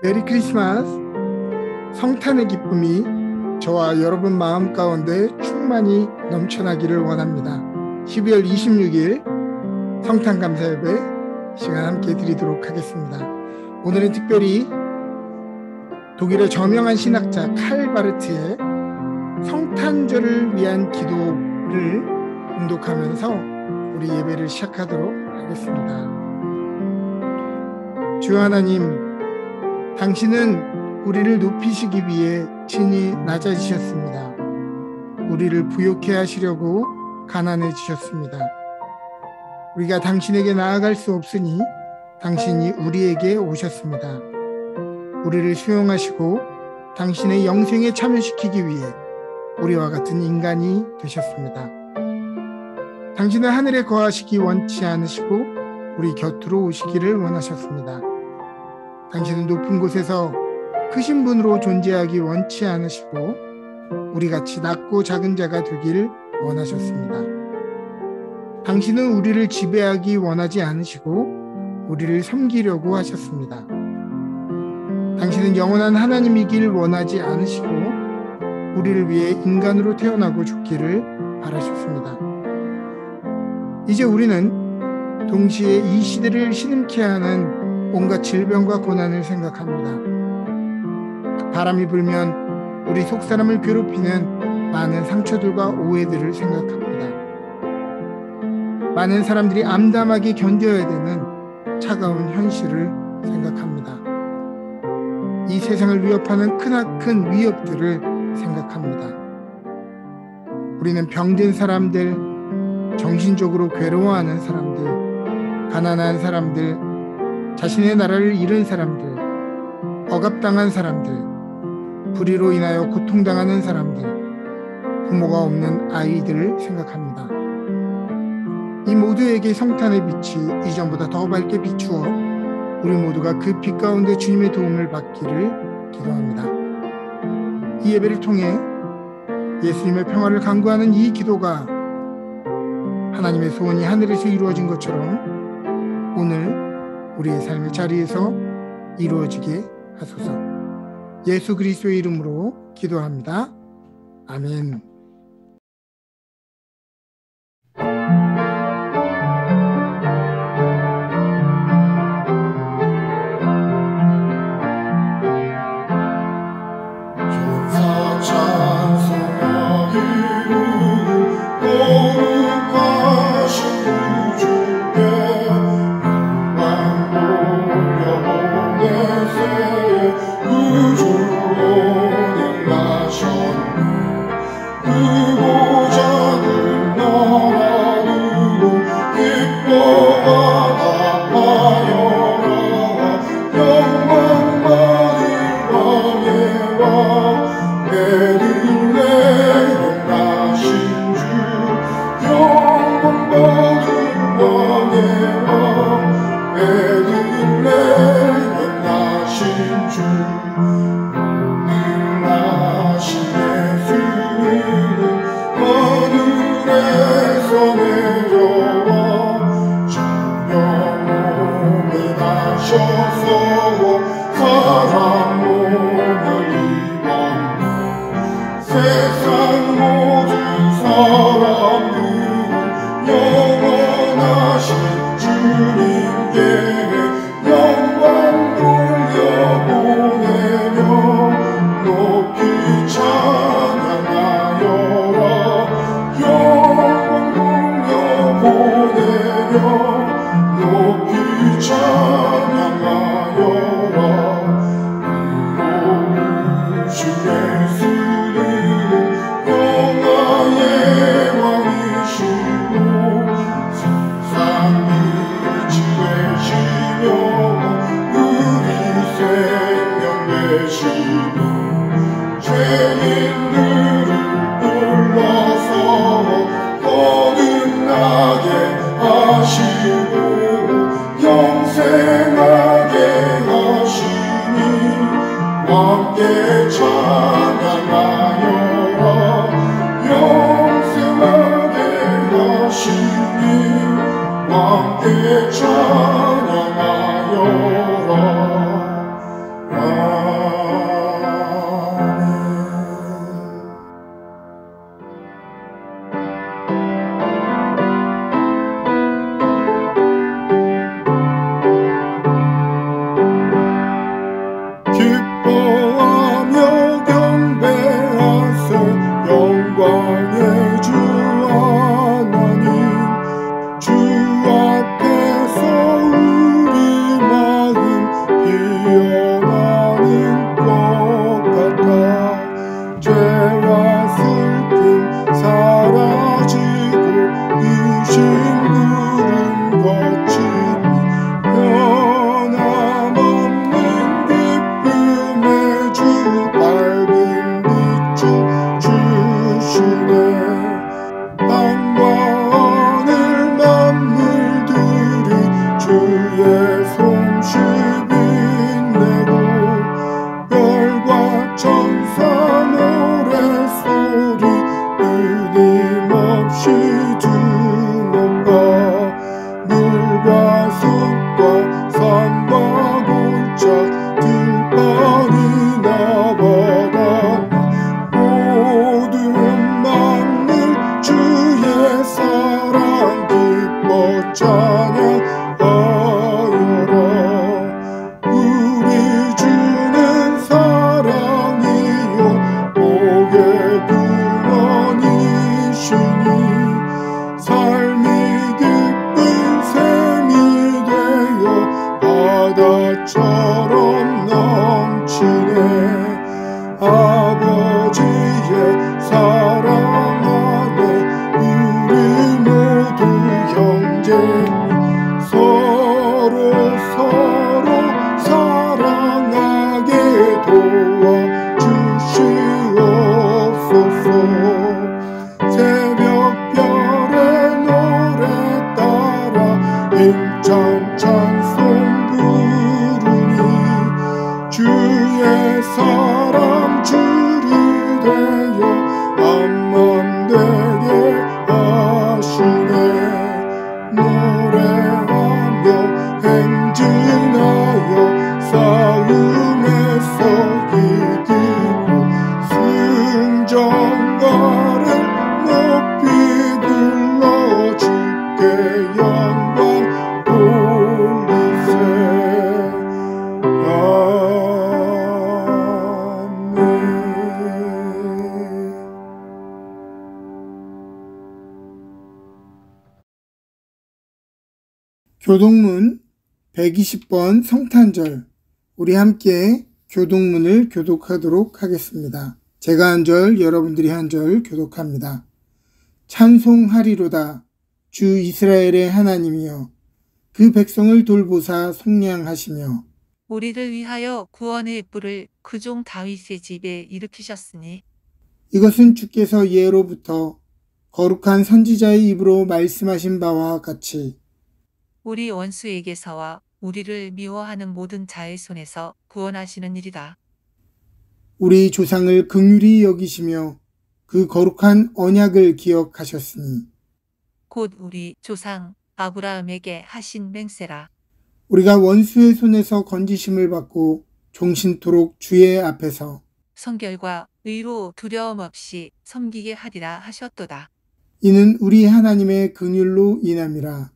메리 크리스마스. 성탄의 기쁨이 저와 여러분 마음 가운데 충만히 넘쳐나기를 원합니다. 12월 26일 성탄 감사 예배 시간 함께 드리도록 하겠습니다. 오늘은 특별히 독일의 저명한 신학자 칼 바르트의 성탄절을 위한 기도를 봉독하면서 우리 예배를 시작하도록 하겠습니다. 주 하나님, 당신은 우리를 높이시기 위해 친히 낮아지셨습니다. 우리를 부욕해 하시려고 가난해지셨습니다. 우리가 당신에게 나아갈 수 없으니 당신이 우리에게 오셨습니다. 우리를 수용하시고 당신의 영생에 참여시키기 위해 우리와 같은 인간이 되셨습니다. 당신은 하늘에 거하시기 원치 않으시고 우리 곁으로 오시기를 원하셨습니다. 당신은 높은 곳에서 크신 분으로 존재하기 원치 않으시고 우리같이 낮고 작은 자가 되길 원하셨습니다. 당신은 우리를 지배하기 원하지 않으시고 우리를 섬기려고 하셨습니다. 당신은 영원한 하나님이길 원하지 않으시고 우리를 위해 인간으로 태어나고 죽기를 바라셨습니다. 이제 우리는 동시에 이 시대를 신음케 하는 온갖 질병과 고난을 생각합니다. 바람이 불면 우리 속사람을 괴롭히는 많은 상처들과 오해들을 생각합니다. 많은 사람들이 암담하게 견뎌야 되는 차가운 현실을 생각합니다. 이 세상을 위협하는 크나큰 위협들을 생각합니다. 우리는 병든 사람들, 정신적으로 괴로워하는 사람들, 가난한 사람들, 자신의 나라를 잃은 사람들, 억압당한 사람들, 불의로 인하여 고통당하는 사람들, 부모가 없는 아이들을 생각합니다. 이 모두에게 성탄의 빛이 이전보다 더 밝게 비추어 우리 모두가 그 빛 가운데 주님의 도움을 받기를 기도합니다. 이 예배를 통해 예수님의 평화를 간구하는 이 기도가 하나님의 소원이 하늘에서 이루어진 것처럼 오늘 우리의 삶의 자리에서 이루어지게 하소서. 예수 그리스도의 이름으로 기도합니다. 아멘. 함께 찬양하여라. 사람 줄이 되어 한맘 되게 하시네. 노래하며 행진하여 싸움에서 이기고 승전가를 높이 불러 주께 영광 돌리세. 아멘. 교독문 120번 성탄절. 우리 함께 교독문을 교독하도록 하겠습니다. 제가 한 절, 여러분들이 한 절 교독합니다. 찬송하리로다. 주 이스라엘의 하나님이여, 그 백성을 돌보사 속량하시며 우리를 위하여 구원의 뿔을 그 종 다윗의 집에 일으키셨으니 이것은 주께서 예로부터 거룩한 선지자의 입으로 말씀하신 바와 같이 우리 원수에게서와 우리를 미워하는 모든 자의 손에서 구원하시는 일이다. 우리 조상을 긍휼히 여기시며 그 거룩한 언약을 기억하셨으니 곧 우리 조상 아브라함에게 하신 맹세라. 우리가 원수의 손에서 건지심을 받고 종신토록 주의 앞에서 성결과 의로 두려움 없이 섬기게 하리라 하셨도다. 이는 우리 하나님의 긍휼로 인함이라.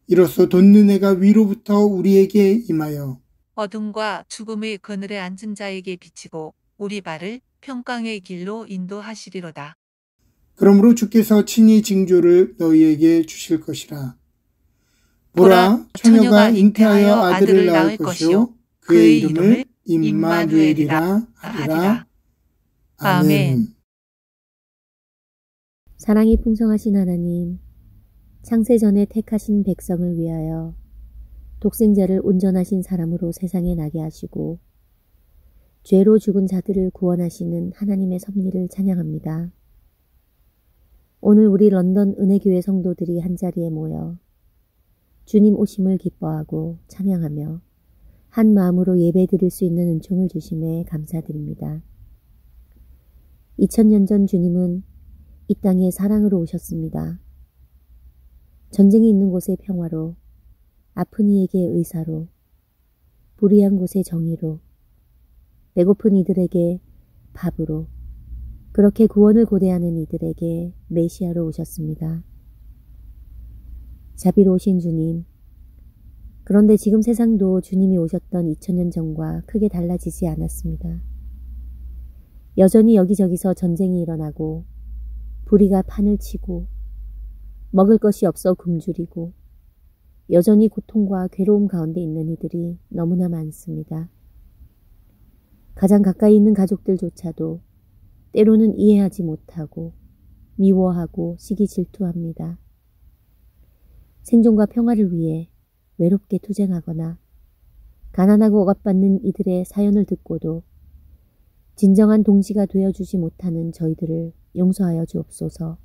이로써 돋는 해가 위로부터 우리에게 임하여 어둠과 죽음의 그늘에 앉은 자에게 비치고 우리 발을 평강의 길로 인도하시리로다. 그러므로 주께서 친히 징조를 너희에게 주실 것이라. 보라, 처녀가 잉태하여 아들을 낳을 것이요 그의 이름을 임마누엘이라 하리라. 아멘. 사랑이 풍성하신 하나님, 창세전에 택하신 백성을 위하여 독생자를 온전하신 사람으로 세상에 나게 하시고 죄로 죽은 자들을 구원하시는 하나님의 섭리를 찬양합니다. 오늘 우리 런던 은혜교회 성도들이 한자리에 모여 주님 오심을 기뻐하고 찬양하며 한 마음으로 예배드릴 수 있는 은총을 주심에 감사드립니다. 2000년 전 주님은 이 땅에 사랑으로 오셨습니다. 전쟁이 있는 곳에 평화로, 아픈 이에게 의사로, 불의한 곳에 정의로, 배고픈 이들에게 밥으로, 그렇게 구원을 고대하는 이들에게 메시아로 오셨습니다. 자비로우신 주님, 그런데 지금 세상도 주님이 오셨던 2000년 전과 크게 달라지지 않았습니다. 여전히 여기저기서 전쟁이 일어나고 불의가 판을 치고 먹을 것이 없어 굶주리고 여전히 고통과 괴로움 가운데 있는 이들이 너무나 많습니다. 가장 가까이 있는 가족들조차도 때로는 이해하지 못하고 미워하고 시기 질투합니다. 생존과 평화를 위해 외롭게 투쟁하거나 가난하고 억압받는 이들의 사연을 듣고도 진정한 동지가 되어주지 못하는 저희들을 용서하여 주옵소서.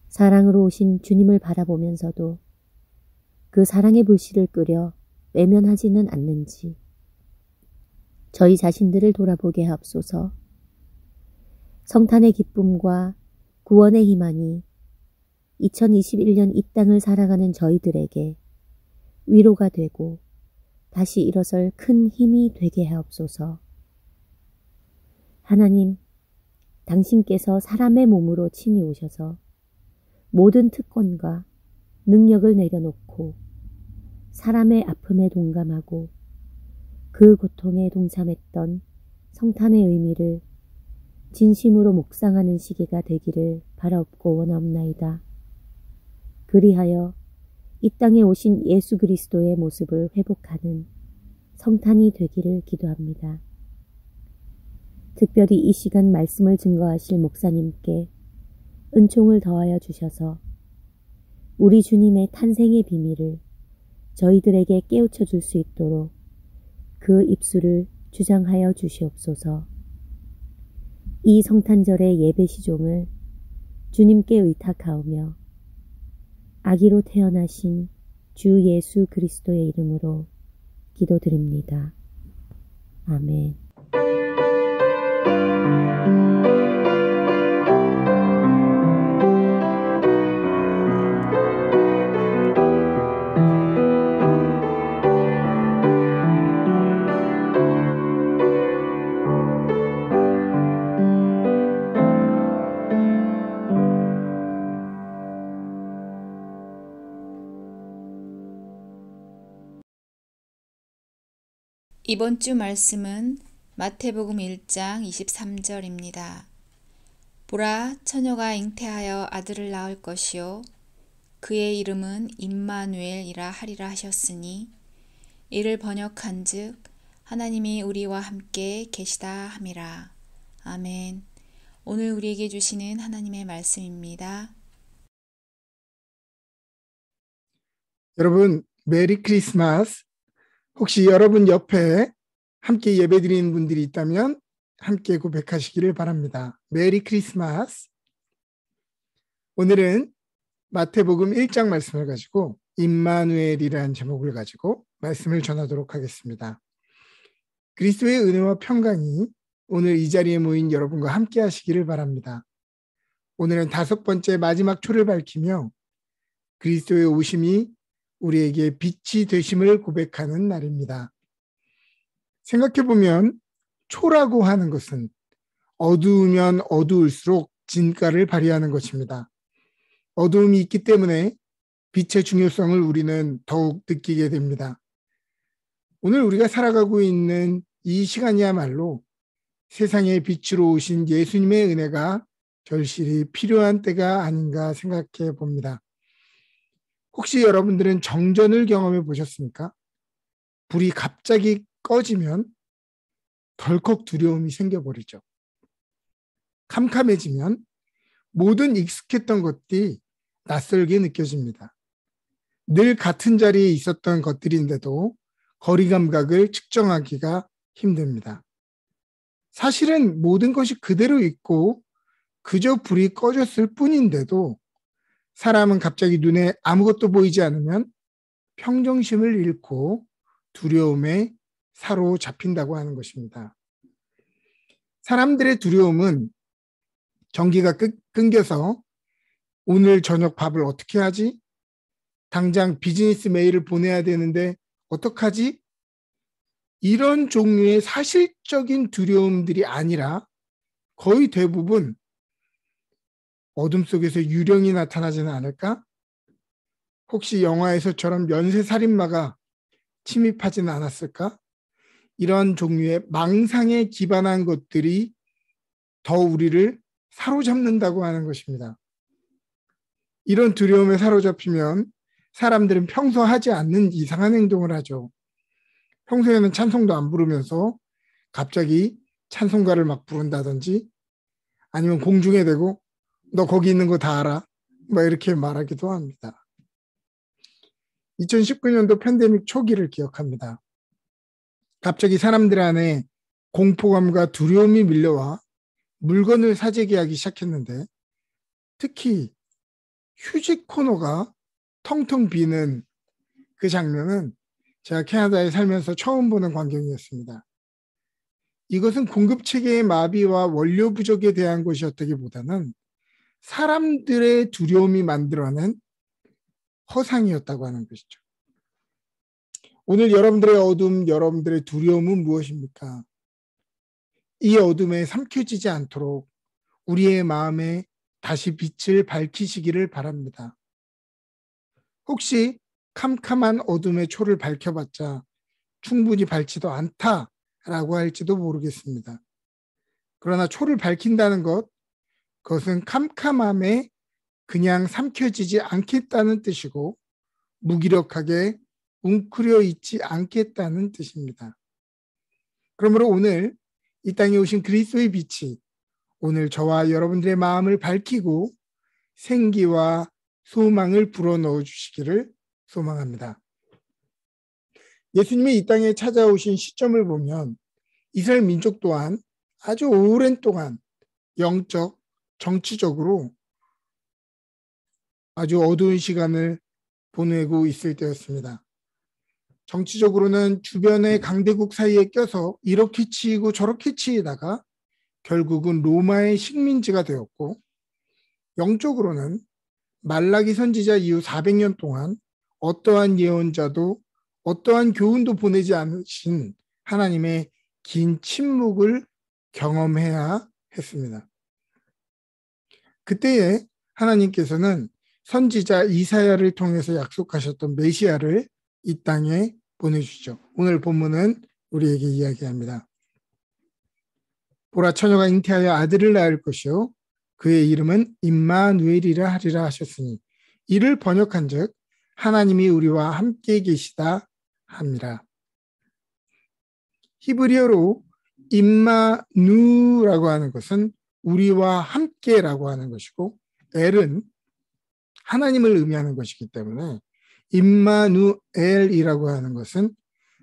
사랑으로 오신 주님을 바라보면서도 그 사랑의 불씨를 끄려 외면하지는 않는지 저희 자신들을 돌아보게 하옵소서. 성탄의 기쁨과 구원의 희망이 2021년 이 땅을 살아가는 저희들에게 위로가 되고 다시 일어설 큰 힘이 되게 하옵소서. 하나님, 당신께서 사람의 몸으로 친히 오셔서 모든 특권과 능력을 내려놓고 사람의 아픔에 동감하고 그 고통에 동참했던 성탄의 의미를 진심으로 묵상하는 시기가 되기를 바라옵고 원하옵나이다. 그리하여 이 땅에 오신 예수 그리스도의 모습을 회복하는 성탄이 되기를 기도합니다. 특별히 이 시간 말씀을 증거하실 목사님께 은총을 더하여 주셔서 우리 주님의 탄생의 비밀을 저희들에게 깨우쳐 줄 수 있도록 그 입술을 주장하여 주시옵소서. 이 성탄절의 예배 시종을 주님께 의탁하오며 아기로 태어나신 주 예수 그리스도의 이름으로 기도드립니다. 아멘. 이번 주 말씀은 마태복음 1장 23절입니다. 보라, 처녀가 잉태하여 아들을 낳을 것이요 그의 이름은 임마누엘이라 하리라 하셨으니 이를 번역한즉 하나님이 우리와 함께 계시다 함이라. 아멘. 오늘 우리에게 주시는 하나님의 말씀입니다. 여러분, 메리 크리스마스. 혹시 여러분 옆에 함께 예배드리는 분들이 있다면 함께 고백하시기를 바랍니다. 메리 크리스마스. 오늘은 마태복음 1장 말씀을 가지고 임마누엘이라는 제목을 가지고 말씀을 전하도록 하겠습니다. 그리스도의 은혜와 평강이 오늘 이 자리에 모인 여러분과 함께 하시기를 바랍니다. 오늘은 5번째 마지막 초를 밝히며 그리스도의 오심이 우리에게 빛이 되심을 고백하는 날입니다. 생각해보면 초라고 하는 것은 어두우면 어두울수록 진가를 발휘하는 것입니다. 어두움이 있기 때문에 빛의 중요성을 우리는 더욱 느끼게 됩니다. 오늘 우리가 살아가고 있는 이 시간이야말로 세상의 빛으로 오신 예수님의 은혜가 절실히 필요한 때가 아닌가 생각해 봅니다. 혹시 여러분들은 정전을 경험해 보셨습니까? 불이 갑자기 꺼지면 덜컥 두려움이 생겨버리죠. 캄캄해지면 모든 익숙했던 것들이 낯설게 느껴집니다. 늘 같은 자리에 있었던 것들인데도 거리 감각을 측정하기가 힘듭니다. 사실은 모든 것이 그대로 있고 그저 불이 꺼졌을 뿐인데도 사람은 갑자기 눈에 아무것도 보이지 않으면 평정심을 잃고 두려움에 사로잡힌다고 하는 것입니다. 사람들의 두려움은 전기가 끊겨서 오늘 저녁 밥을 어떻게 하지? 당장 비즈니스 메일을 보내야 되는데 어떡하지? 이런 종류의 사실적인 두려움들이 아니라 거의 대부분 어둠 속에서 유령이 나타나지는 않을까? 혹시 영화에서처럼 연쇄살인마가 침입하지는 않았을까? 이런 종류의 망상에 기반한 것들이 더 우리를 사로잡는다고 하는 것입니다. 이런 두려움에 사로잡히면 사람들은 평소 하지 않는 이상한 행동을 하죠. 평소에는 찬송도 안 부르면서 갑자기 찬송가를 막 부른다든지 아니면 공중에 대고 너 거기 있는 거 다 알아? 뭐 이렇게 말하기도 합니다. 2019년도 팬데믹 초기를 기억합니다. 갑자기 사람들 안에 공포감과 두려움이 밀려와 물건을 사재기 하기 시작했는데 특히 휴지 코너가 텅텅 비는 그 장면은 제가 캐나다에 살면서 처음 보는 광경이었습니다. 이것은 공급체계의 마비와 원료 부족에 대한 것이었다기보다는 사람들의 두려움이 만들어낸 허상이었다고 하는 것이죠. 오늘 여러분들의 어둠, 여러분들의 두려움은 무엇입니까? 이 어둠에 삼켜지지 않도록 우리의 마음에 다시 빛을 밝히시기를 바랍니다. 혹시 캄캄한 어둠의 초를 밝혀봤자 충분히 밝지도 않다라고 할지도 모르겠습니다. 그러나 초를 밝힌다는 것, 그것은 캄캄함에 그냥 삼켜지지 않겠다는 뜻이고 무기력하게 웅크려 있지 않겠다는 뜻입니다. 그러므로 오늘 이 땅에 오신 그리스도의 빛이 오늘 저와 여러분들의 마음을 밝히고 생기와 소망을 불어넣어 주시기를 소망합니다. 예수님이 이 땅에 찾아오신 시점을 보면 이스라엘 민족 또한 아주 오랜 동안 영적, 정치적으로 아주 어두운 시간을 보내고 있을 때였습니다. 정치적으로는 주변의 강대국 사이에 껴서 이렇게 치이고 저렇게 치이다가 결국은 로마의 식민지가 되었고, 영적으로는 말라기 선지자 이후 400년 동안 어떠한 예언자도 어떠한 교훈도 보내지 않으신 하나님의 긴 침묵을 경험해야 했습니다. 그때에 하나님께서는 선지자 이사야를 통해서 약속하셨던 메시아를 이 땅에 보내주시죠. 오늘 본문은 우리에게 이야기합니다. 보라, 처녀가 잉태하여 아들을 낳을 것이요 그의 이름은 임마누엘이라 하리라 하셨으니, 이를 번역한즉 하나님이 우리와 함께 계시다 함이라. 히브리어로 임마누라고 하는 것은 우리와 함께라고 하는 것이고, 엘은 하나님을 의미하는 것이기 때문에 임마누엘이라고 하는 것은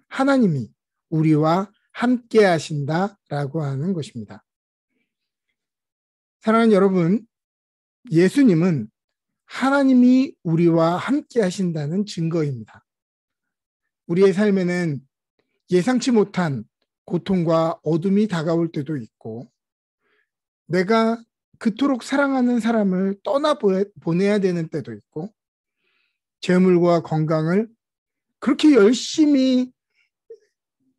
하나님이 우리와 함께 하신다라고 하는 것입니다. 사랑하는 여러분, 예수님은 하나님이 우리와 함께 하신다는 증거입니다. 우리의 삶에는 예상치 못한 고통과 어둠이 다가올 때도 있고, 내가 그토록 사랑하는 사람을 떠나보내야 되는 때도 있고, 재물과 건강을 그렇게 열심히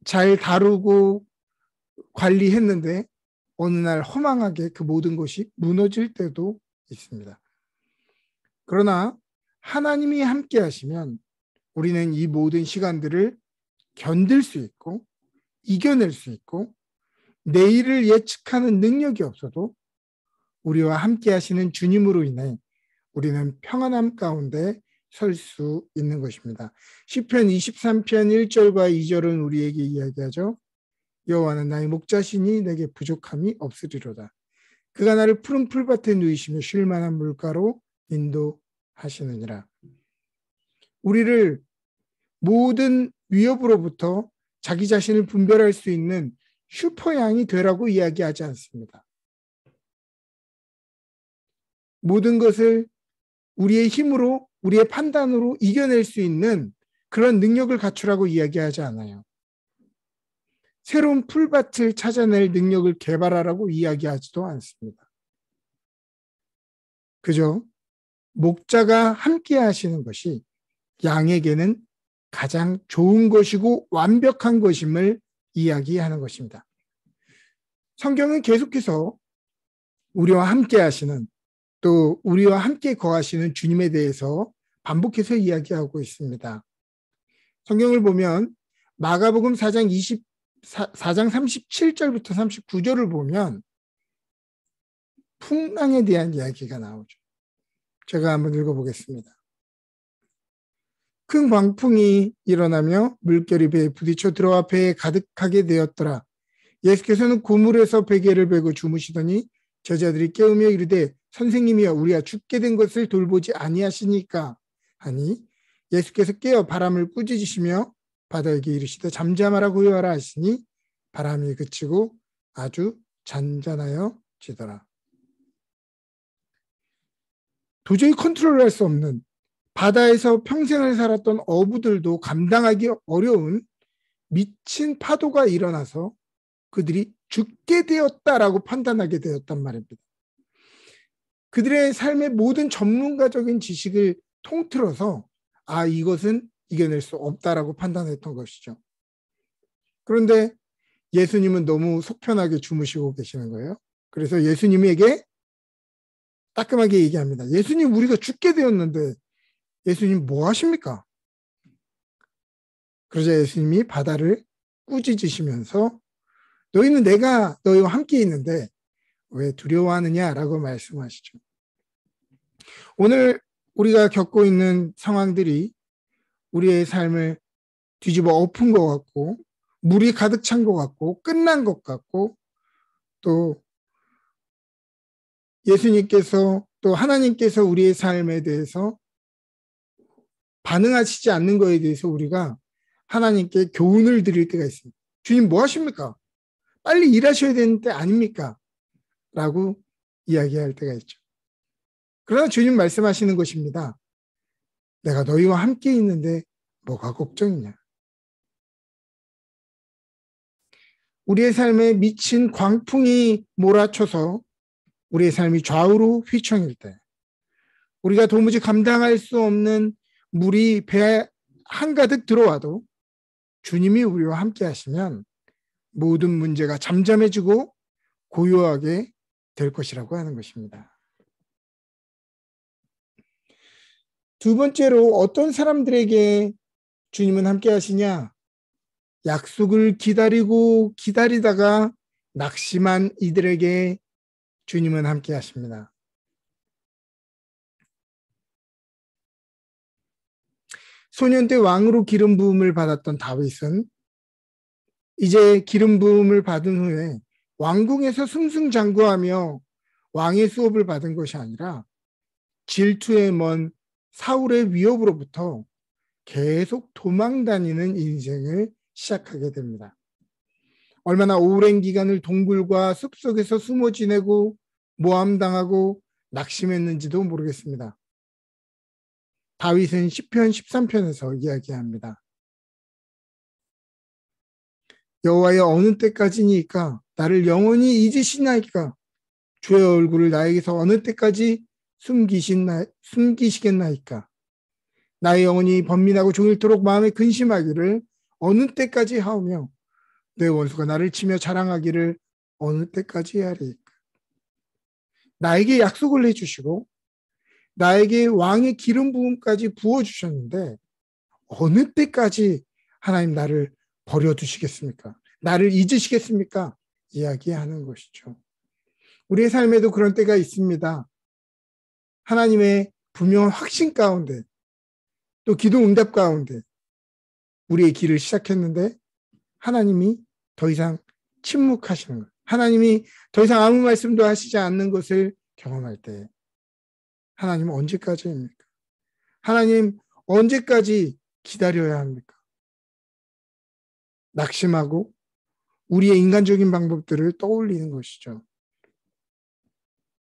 잘 다루고 관리했는데 어느 날 허망하게 그 모든 것이 무너질 때도 있습니다. 그러나 하나님이 함께 하시면 우리는 이 모든 시간들을 견딜 수 있고 이겨낼 수 있고, 내일을 예측하는 능력이 없어도 우리와 함께 하시는 주님으로 인해 우리는 평안함 가운데 설 수 있는 것입니다. 시편 23편 1절과 2절은 우리에게 이야기하죠. 여호와는 나의 목자시니 내게 부족함이 없으리로다. 그가 나를 푸른 풀밭에 누이시며 쉴 만한 물가로 인도하시느니라. 우리를 모든 위협으로부터 자기 자신을 분별할 수 있는 슈퍼양이 되라고 이야기하지 않습니다. 모든 것을 우리의 힘으로, 우리의 판단으로 이겨낼 수 있는 그런 능력을 갖추라고 이야기하지 않아요. 새로운 풀밭을 찾아낼 능력을 개발하라고 이야기하지도 않습니다. 그저 목자가 함께 하시는 것이 양에게는 가장 좋은 것이고 완벽한 것임을 이야기하는 것입니다. 성경은 계속해서 우리와 함께 하시는, 또 우리와 함께 거하시는 주님에 대해서 반복해서 이야기하고 있습니다. 성경을 보면 마가복음 4장 37절부터 39절을 보면 풍랑에 대한 이야기가 나오죠. 제가 한번 읽어보겠습니다. 큰 광풍이 일어나며 물결이 배에 부딪혀 들어와 배에 가득하게 되었더라. 예수께서는 고물에서 베개를 베고 주무시더니 제자들이 깨우며 이르되 선생님이여, 우리가 죽게 된 것을 돌보지 아니하시니까 하니, 예수께서 깨어 바람을 꾸짖으시며 바다에게 이르시되 잠잠하라 고요하라 하시니 바람이 그치고 아주 잔잔하여지더라. 도저히 컨트롤할 수 없는, 바다에서 평생을 살았던 어부들도 감당하기 어려운 미친 파도가 일어나서 그들이 죽게 되었다라고 판단하게 되었단 말입니다. 그들의 삶의 모든 전문가적인 지식을 통틀어서 이것은 이겨낼 수 없다라고 판단했던 것이죠. 그런데 예수님은 너무 속편하게 주무시고 계시는 거예요. 그래서 예수님에게 따끔하게 얘기합니다. 예수님, 우리가 죽게 되었는데 예수님 뭐 하십니까? 그러자 예수님이 바다를 꾸짖으시면서 너희는 내가 너희와 함께 있는데 왜 두려워하느냐라고 말씀하시죠. 오늘 우리가 겪고 있는 상황들이 우리의 삶을 뒤집어 엎은 것 같고, 물이 가득 찬 것 같고, 끝난 것 같고, 또 예수님께서, 또 하나님께서 우리의 삶에 대해서 반응하시지 않는 것에 대해서 우리가 하나님께 교훈을 드릴 때가 있습니다. 주님 뭐 하십니까? 빨리 일하셔야 되는 때 아닙니까? 라고 이야기할 때가 있죠. 그러나 주님 말씀하시는 것입니다. 내가 너희와 함께 있는데 뭐가 걱정이냐? 우리의 삶에 미친 광풍이 몰아쳐서 우리의 삶이 좌우로 휘청일 때, 우리가 도무지 감당할 수 없는 물이 배 한가득 들어와도 주님이 우리와 함께 하시면 모든 문제가 잠잠해지고 고요하게 될 것이라고 하는 것입니다. 두 번째로 어떤 사람들에게 주님은 함께 하시냐? 약속을 기다리고 기다리다가 낙심한 이들에게 주님은 함께 하십니다. 소년 때 왕으로 기름 부음을 받았던 다윗은 이제 기름 부음을 받은 후에 왕궁에서 승승장구하며 왕의 수업을 받은 것이 아니라 질투에 먼 사울의 위협으로부터 계속 도망다니는 인생을 시작하게 됩니다. 얼마나 오랜 기간을 동굴과 숲속에서 숨어 지내고 모함당하고 낙심했는지도 모르겠습니다. 다윗은 시편 13편에서 이야기합니다. 여호와여, 어느 때까지니까 나를 영원히 잊으시나이까? 주의 얼굴을 나에게서 어느 때까지 숨기시겠나이까? 나의 영혼이 번민하고 종일토록 마음에 근심하기를 어느 때까지 하오며 내 원수가 나를 치며 자랑하기를 어느 때까지 하리이까? 나에게 약속을 해주시고 나에게 왕의 기름 부음까지 부어주셨는데 어느 때까지 하나님 나를 버려두시겠습니까? 나를 잊으시겠습니까? 이야기하는 것이죠. 우리의 삶에도 그런 때가 있습니다. 하나님의 분명한 확신 가운데 또 기도 응답 가운데 우리의 길을 시작했는데 하나님이 더 이상 침묵하시는 것, 하나님이 더 이상 아무 말씀도 하시지 않는 것을 경험할 때 하나님은 언제까지입니까? 하나님 언제까지 기다려야 합니까? 낙심하고 우리의 인간적인 방법들을 떠올리는 것이죠.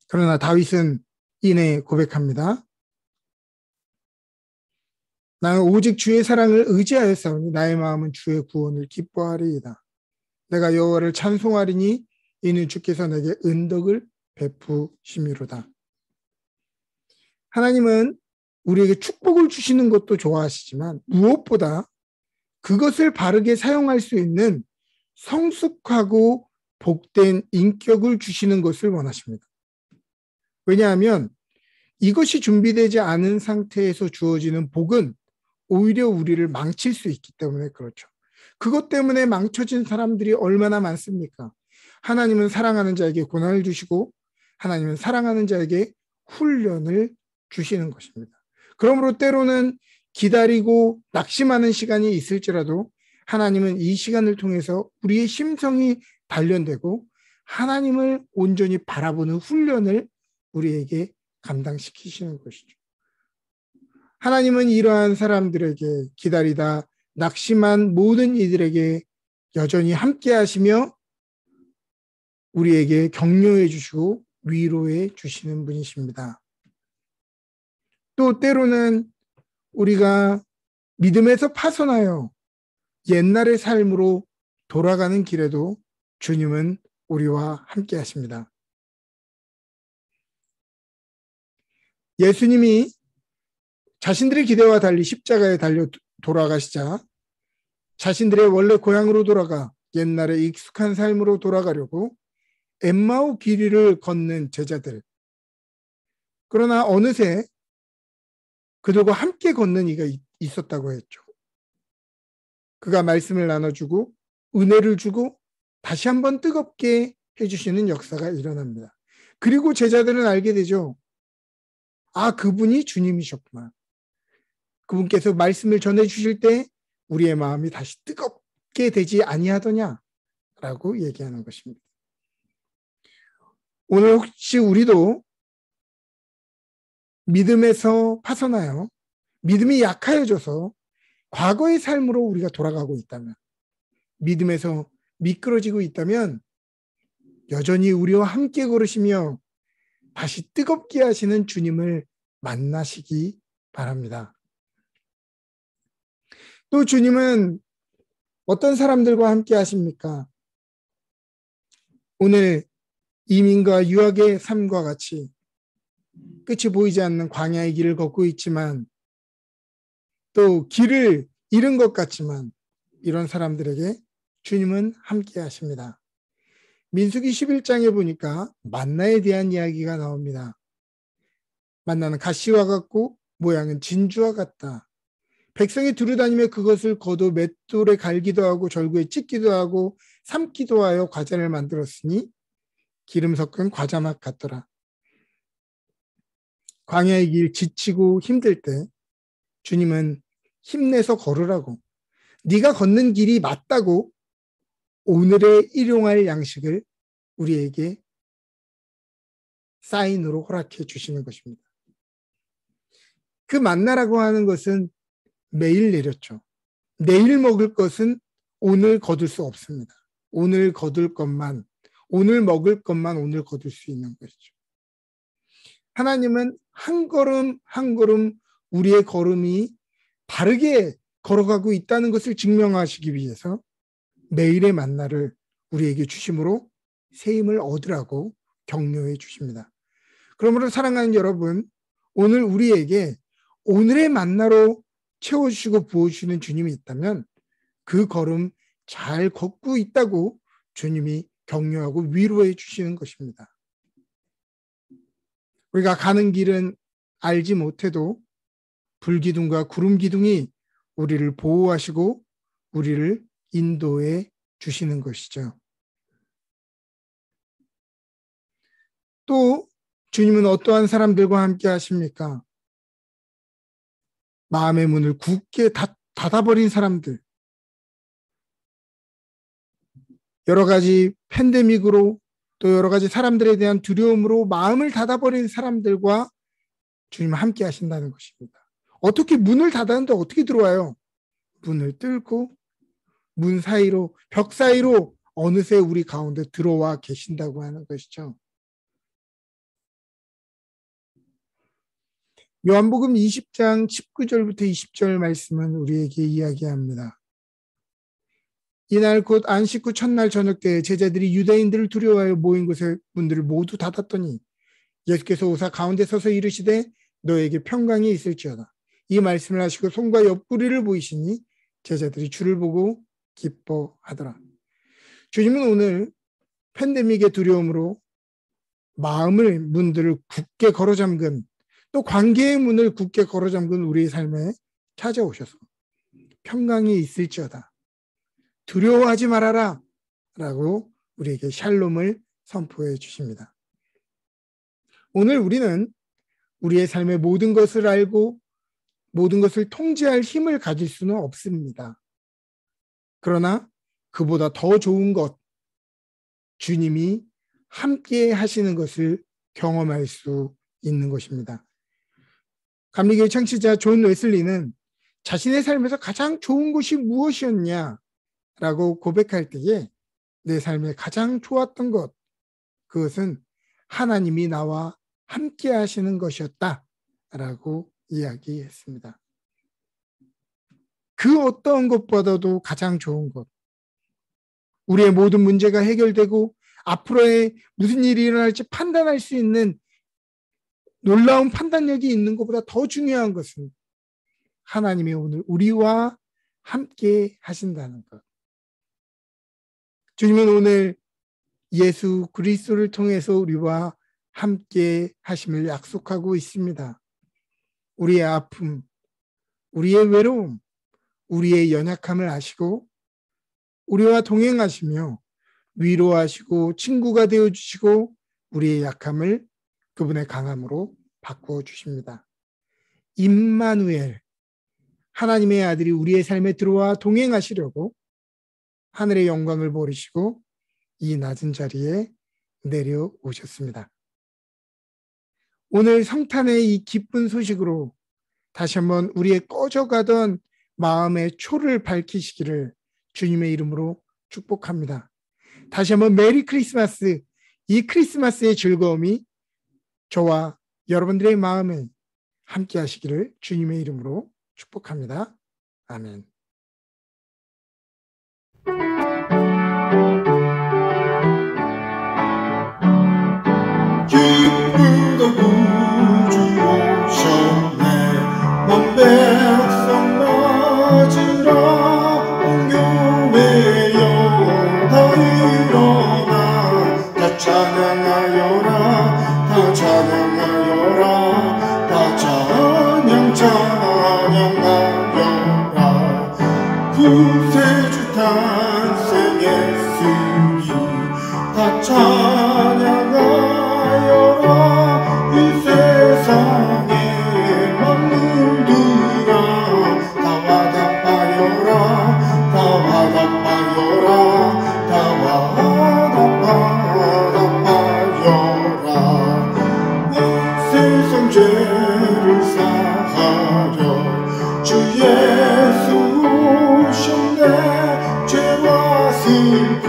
그러나 다윗은 이내 고백합니다. 나는 오직 주의 사랑을 의지하였사오니 나의 마음은 주의 구원을 기뻐하리이다. 내가 여호와를 찬송하리니 이는 주께서 내게 은덕을 베푸심이로다. 하나님은 우리에게 축복을 주시는 것도 좋아하시지만 무엇보다 그것을 바르게 사용할 수 있는 성숙하고 복된 인격을 주시는 것을 원하십니다. 왜냐하면 이것이 준비되지 않은 상태에서 주어지는 복은 오히려 우리를 망칠 수 있기 때문에 그렇죠. 그것 때문에 망쳐진 사람들이 얼마나 많습니까? 하나님은 사랑하는 자에게 고난을 주시고 하나님은 사랑하는 자에게 훈련을 주시는 것입니다. 그러므로 때로는 기다리고 낙심하는 시간이 있을지라도 하나님은 이 시간을 통해서 우리의 심성이 단련되고 하나님을 온전히 바라보는 훈련을 우리에게 감당시키시는 것이죠. 하나님은 이러한 사람들에게 기다리다 낙심한 모든 이들에게 여전히 함께 하시며 우리에게 격려해 주시고 위로해 주시는 분이십니다. 또 때로는 우리가 믿음에서 파손하여 옛날의 삶으로 돌아가는 길에도 주님은 우리와 함께 하십니다. 예수님이 자신들의 기대와 달리 십자가에 달려 돌아가시자 자신들의 원래 고향으로 돌아가 옛날의 익숙한 삶으로 돌아가려고 엠마오 길이를 걷는 제자들. 그러나 어느새 그들과 함께 걷는 이가 있었다고 했죠. 그가 말씀을 나눠주고 은혜를 주고 다시 한번 뜨겁게 해주시는 역사가 일어납니다. 그리고 제자들은 알게 되죠. 아, 그분이 주님이셨구나. 그분께서 말씀을 전해주실 때 우리의 마음이 다시 뜨겁게 되지 아니하더냐라고 얘기하는 것입니다. 오늘 혹시 우리도 믿음에서 파손하여 믿음이 약해져서 과거의 삶으로 우리가 돌아가고 있다면, 믿음에서 미끄러지고 있다면 여전히 우리와 함께 걸으시며 다시 뜨겁게 하시는 주님을 만나시기 바랍니다. 또 주님은 어떤 사람들과 함께 하십니까? 오늘 이민과 유학의 삶과 같이 끝이 보이지 않는 광야의 길을 걷고 있지만 또 길을 잃은 것 같지만 이런 사람들에게 주님은 함께 하십니다. 민수기 11장에 보니까 만나에 대한 이야기가 나옵니다. 만나는 가시와 같고 모양은 진주와 같다. 백성이 두루다니며 그것을 거두 맷돌에 갈기도 하고 절구에 찢기도 하고 삶기도 하여 과자를 만들었으니 기름 섞은 과자 맛 같더라. 광야의 길 지치고 힘들 때 주님은 힘내서 걸으라고, 네가 걷는 길이 맞다고 오늘의 일용할 양식을 우리에게 사인으로 허락해 주시는 것입니다. 그 만나라고 하는 것은 매일 내렸죠. 내일 먹을 것은 오늘 거둘 수 없습니다. 오늘 거둘 것만, 오늘 먹을 것만 오늘 거둘 수 있는 것이죠. 하나님은 한 걸음 한 걸음 우리의 걸음이 바르게 걸어가고 있다는 것을 증명하시기 위해서 매일의 만나를 우리에게 주심으로 새 힘을 얻으라고 격려해 주십니다. 그러므로 사랑하는 여러분, 오늘 우리에게 오늘의 만나로 채워주시고 부어주시는 주님이 있다면 그 걸음 잘 걷고 있다고 주님이 격려하고 위로해 주시는 것입니다. 우리가 가는 길은 알지 못해도 불기둥과 구름기둥이 우리를 보호하시고 우리를 인도해 주시는 것이죠. 또 주님은 어떠한 사람들과 함께 하십니까? 마음의 문을 굳게 닫아버린 사람들, 여러 가지 팬데믹으로 또 여러 가지 사람들에 대한 두려움으로 마음을 닫아버린 사람들과 주님은 함께 하신다는 것입니다. 어떻게 문을 닫았는데 어떻게 들어와요? 문을 뚫고 문 사이로, 벽 사이로 어느새 우리 가운데 들어와 계신다고 하는 것이죠. 요한복음 20장 19절부터 20절 말씀은 우리에게 이야기합니다. 이날 곧 안식 후 첫날 저녁 때 제자들이 유대인들을 두려워하여 모인 곳의 문들을 모두 닫았더니 예수께서 오사 가운데 서서 이르시되 너에게 평강이 있을지어다. 이 말씀을 하시고 손과 옆구리를 보이시니 제자들이 주를 보고 기뻐하더라. 주님은 오늘 팬데믹의 두려움으로 마음의 문들을 굳게 걸어 잠근, 또 관계의 문을 굳게 걸어 잠근 우리의 삶에 찾아오셔서 평강이 있을지어다, 두려워하지 말아라 라고 우리에게 샬롬을 선포해 주십니다. 오늘 우리는 우리의 삶의 모든 것을 알고 모든 것을 통제할 힘을 가질 수는 없습니다. 그러나 그보다 더 좋은 것, 주님이 함께 하시는 것을 경험할 수 있는 것입니다. 감리교회 창시자 존 웨슬리는 자신의 삶에서 가장 좋은 것이 무엇이었냐라고 고백할 때에 내 삶에 가장 좋았던 것, 그것은 하나님이 나와 함께 하시는 것이었다라고 이야기했습니다. 그 어떤 것보다도 가장 좋은 것, 우리의 모든 문제가 해결되고 앞으로의 무슨 일이 일어날지 판단할 수 있는 놀라운 판단력이 있는 것보다 더 중요한 것은 하나님이 오늘 우리와 함께 하신다는 것. 주님은 오늘 예수 그리스도를 통해서 우리와 함께 하심을 약속하고 있습니다. 우리의 아픔, 우리의 외로움, 우리의 연약함을 아시고 우리와 동행하시며 위로하시고 친구가 되어주시고 우리의 약함을 그분의 강함으로 바꾸어 주십니다. 임마누엘, 하나님의 아들이 우리의 삶에 들어와 동행하시려고 하늘의 영광을 버리시고 이 낮은 자리에 내려오셨습니다. 오늘 성탄의 이 기쁜 소식으로 다시 한번 우리의 꺼져가던 마음의 초를 밝히시기를 주님의 이름으로 축복합니다. 다시 한번 메리 크리스마스, 이 크리스마스의 즐거움이 저와 여러분들의 마음에 함께 하시기를 주님의 이름으로 축복합니다. 아멘. 다 찬양하여라. 이 세상의 만물들아 다 화답하여라. 다 화답하여라. 다 화답하여라. 이 세상 죄를 사하여 주 예수 오셨네. 죄와 슬픔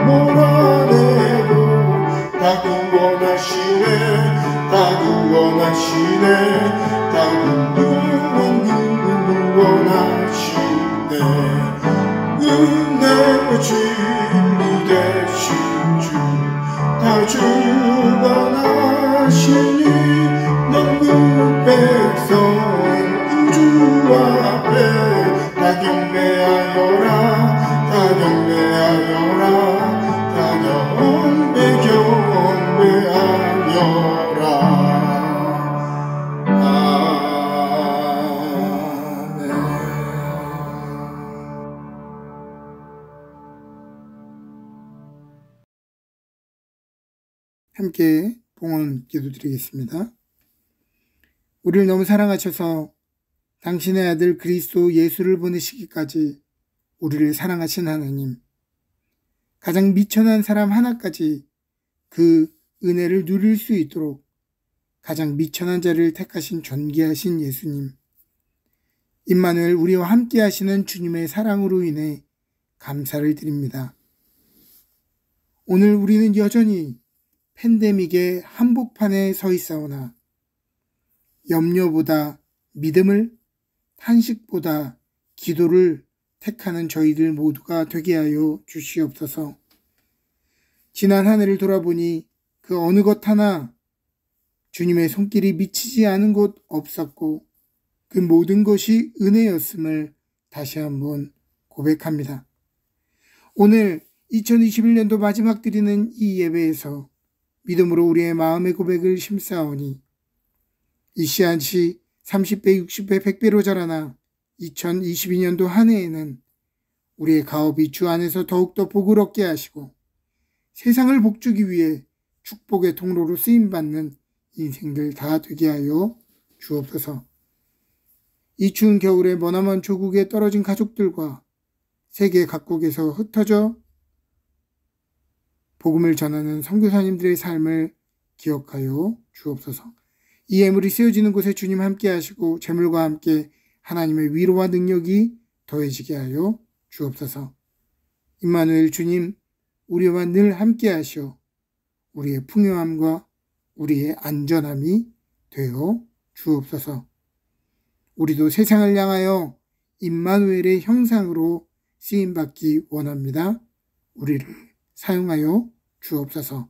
몰아내고 다 구원하시네. 다 구원하시네. 다 구원하시네. 은혜와 진리 되신 주 다 주관하시니 영국 백성 구주 앞에 다 경배하여라. 다 경배하여라. 다 경배하여라. 아멘. 함께 봉헌 기도드리겠습니다. 우리를 너무 사랑하셔서 당신의 아들 그리스도 예수를 보내시기까지 우리를 사랑하신 하나님, 가장 미천한 사람 하나까지 그 은혜를 누릴 수 있도록 가장 미천한 자를 택하신 존귀하신 예수님, 임마누엘 우리와 함께 하시는 주님의 사랑으로 인해 감사를 드립니다. 오늘 우리는 여전히 팬데믹의 한복판에 서 있사오나 염려보다 믿음을, 탄식보다 기도를 택하는 저희들 모두가 되게 하여 주시옵소서. 지난 한 해를 돌아보니 그 어느 것 하나 주님의 손길이 미치지 않은 곳 없었고 그 모든 것이 은혜였음을 다시 한번 고백합니다. 오늘 2021년도 마지막 드리는 이 예배에서 믿음으로 우리의 마음의 고백을 심사하오니 이 씨앗이 30배, 60배, 100배로 자라나 2022년도 한 해에는 우리의 가업이 주 안에서 더욱더 복을 얻게 하시고 세상을 복주기 위해 축복의 통로로 쓰임받는 인생들 다 되게 하여 주옵소서. 이 추운 겨울에 머나먼 조국에 떨어진 가족들과 세계 각국에서 흩어져 복음을 전하는 선교사님들의 삶을 기억하여 주옵소서. 이 예물이 쓰여지는 곳에 주님 함께 하시고 재물과 함께 하나님의 위로와 능력이 더해지게 하여 주옵소서. 임마누엘 주님, 우리와 늘 함께 하시어 우리의 풍요함과 우리의 안전함이 되어 주옵소서. 우리도 세상을 향하여 임마누엘의 형상으로 쓰임받기 원합니다. 우리를 사용하여 주옵소서.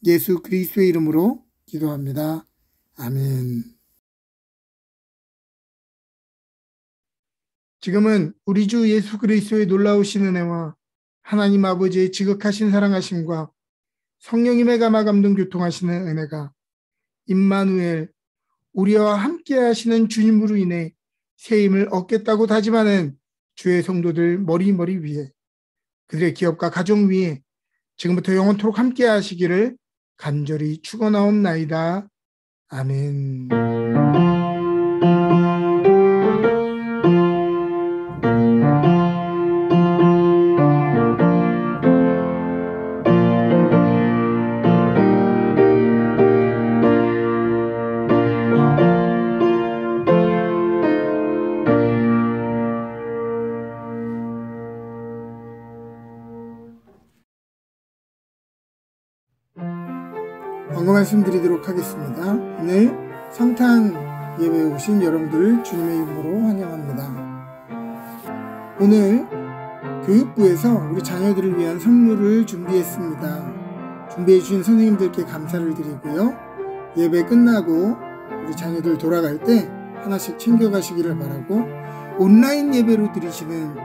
예수 그리스도의 이름으로 기도합니다. 아멘. 지금은 우리 주 예수 그리스도의 놀라우신 은혜와 하나님 아버지의 지극하신 사랑하심과 성령님의 감화 감동 교통하시는 은혜가 임마누엘 우리와 함께 하시는 주님으로 인해 새 힘을 얻겠다고 다짐하는 주의 성도들 머리머리 위에 그들의 기업과 가정 위에 지금부터 영원토록 함께 하시기를 간절히 축원하옵나이다. 아멘. 광고 말씀드리도록 하겠습니다. 오늘 성탄 예배에 오신 여러분들 주님의 이름으로 환영합니다. 오늘 교육부에서 우리 자녀들을 위한 선물을 준비했습니다. 준비해 주신 선생님들께 감사를 드리고요. 예배 끝나고 우리 자녀들 돌아갈 때 하나씩 챙겨가시기를 바라고, 온라인 예배로 드리시는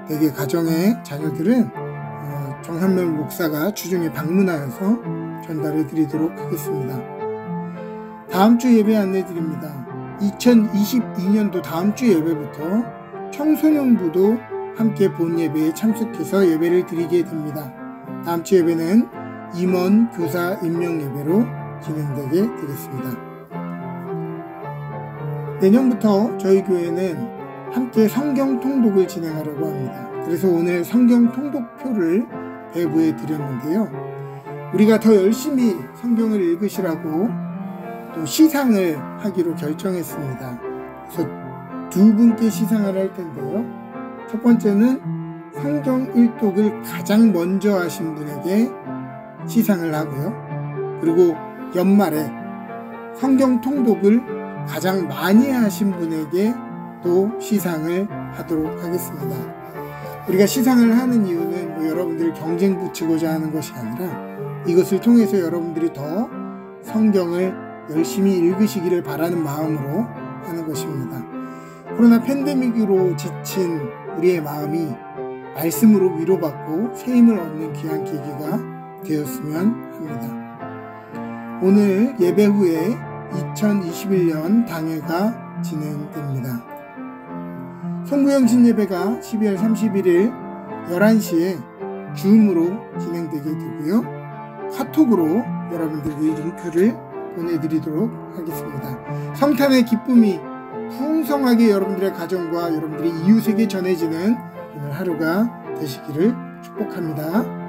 대개 가정의 자녀들은 정한별 목사가 주중에 방문하여서 전달해 드리도록 하겠습니다. 다음 주 예배 안내 드립니다. 2022년도 다음 주 예배부터 청소년부도 함께 본 예배에 참석해서 예배를 드리게 됩니다. 다음 주 예배는 임원 교사 임명 예배로 진행되게 되겠습니다. 내년부터 저희 교회는 함께 성경 통독을 진행하려고 합니다. 그래서 오늘 성경 통독표를 배부해 드렸는데요. 우리가 더 열심히 성경을 읽으시라고 또 시상을 하기로 결정했습니다. 그래서 두 분께 시상을 할 텐데요. 첫 번째는 성경 일독을 가장 먼저 하신 분에게 시상을 하고요. 그리고 연말에 성경 통독을 가장 많이 하신 분에게 또 시상을 하도록 하겠습니다. 우리가 시상을 하는 이유는 여러분들 경쟁 붙이고자 하는 것이 아니라 이것을 통해서 여러분들이 더 성경을 열심히 읽으시기를 바라는 마음으로 하는 것입니다. 코로나 팬데믹으로 지친 우리의 마음이 말씀으로 위로받고 새 힘을 얻는 귀한 계기가 되었으면 합니다. 오늘 예배 후에 2021년 당회가 진행됩니다. 송구영신 예배가 12월 31일 11시에 줌으로 진행되게 되고요. 카톡으로 여러분들에게 링크를 보내드리도록 하겠습니다. 성탄의 기쁨이 풍성하게 여러분들의 가정과 여러분들의 이웃에게 전해지는 오늘 하루가 되시기를 축복합니다.